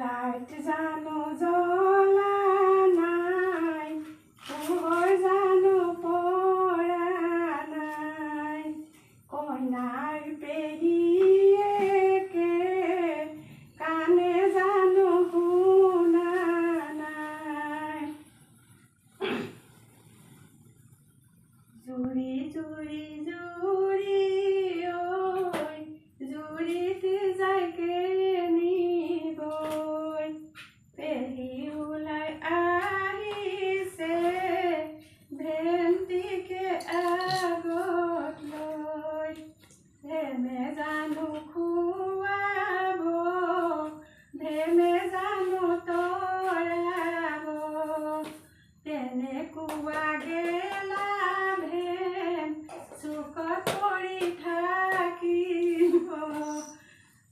Light জানো জ্বলা নাই, পোহৰ জানো পৰা নাই, কইনাৰ পেহীয়েকে কাণে জানো শুনা নাই। জুৰি জুৰি জুৰি ঐ জুৰিত যায়গে নিবই, পেহী ওলাই আহিছে ভেন্দিকে আগত লৈ, ভেমে জানো খুৱাব ভেমে জানো তৰাব, তেনেকুৱা গেলা ভেম চুকত পৰি থাকিব,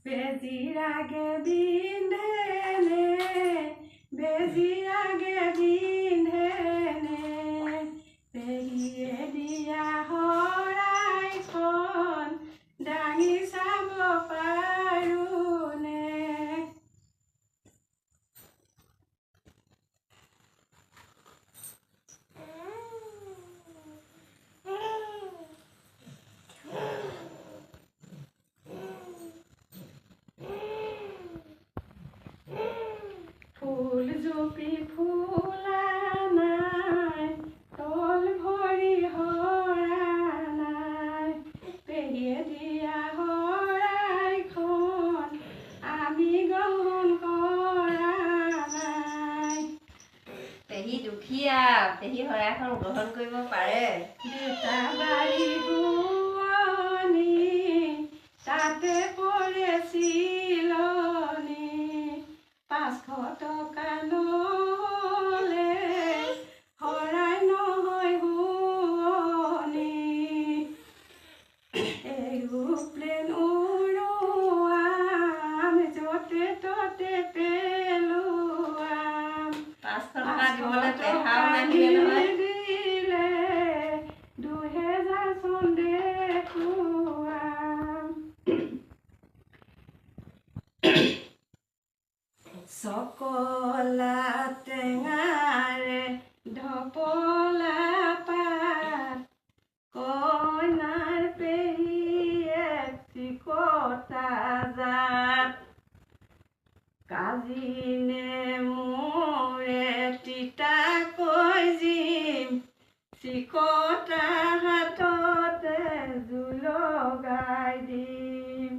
বেজীৰ আগে বিন্ধেনে বেজীৰ আগে বিন্ধেনে, পেহীয়ে দিয়া শৰাইখন দাঙি চাব পাৰোনে। ফুল জুপি ফুলা নাই, তল ভৰি হৰা নাই, পেহীয়ে দিয়া শৰাইখন আমি গ্ৰহণ কৰা নাই। পেহী দুখীয়া, পেহী শৰাইখন গ্ৰহণ কৰিব পাৰে। দেউতা বাৰী বোৱনী তাতে পৰে চিলনি, 500 টকা নহ'লে শৰাই নহয় শুৱনি, এৰোপ্লেন উৰুৱাম য'তে ত'তে পেলোৱাম, 500 টকা দিবলৈ পেহাও নাহিলে নহয়। দিলে 2000 চন দেখুৱাম। চকলা টেঙাৰে ঢপলা পাত, কইনাৰ পেহীয়েক চিকটা জাত, কাজি নেমুৰে তিতাকৈ জিম, চিকটা হাততে জোল লগাই দিম,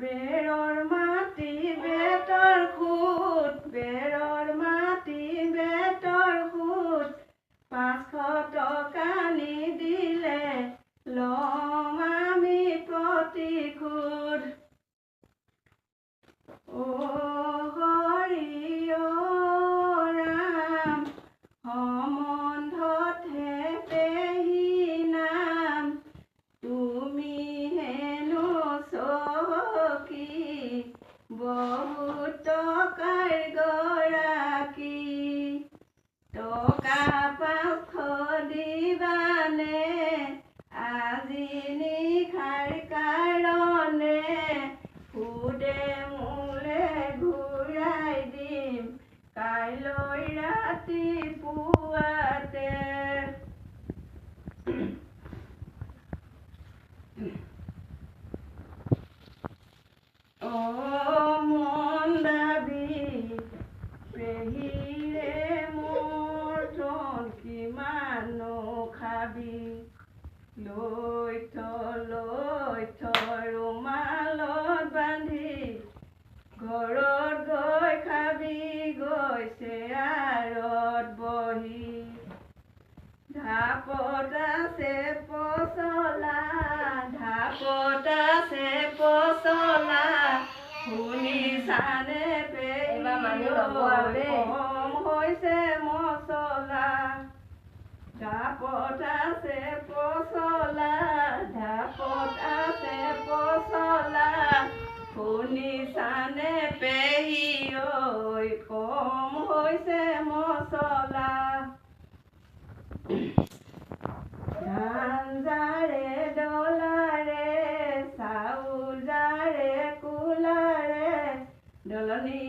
বেৰৰ মাটি বেতৰ খুঁট বেৰৰ মাটি বেতৰ খুঁট, 500 টকা নিদিলে লম আমি প্ৰতিশোধ। অ হৰি অ ৰাম সম্বন্ধতহে পেহী নাম, তুমি হেনো চহকী বহুত টকাৰ গৰাকী, টকা 500 দিবানে আজি নিশাৰ কাৰণে, সুদে মোলে ঘূৰাই দিম কাইলৈ ৰাতিপুৱাতে। অ মন দাবী পেহীৰে মোৰ ধন কিমানো খাবি, লৈ থ ৰুমালত বান্ধি, ঘৰত গৈ খাবি গৈ চেয়াৰত বহি, ঢাপত আছে পচলা শুনিছানে পেহী কম হৈছে মচলা, ঢাপত আছে পচলা শুনিছানে পেহী ঐ কম হৈছে মচলা, ধান যাৰে ডলাৰে চাউল যাৰে কুলাৰে, দলন ধনী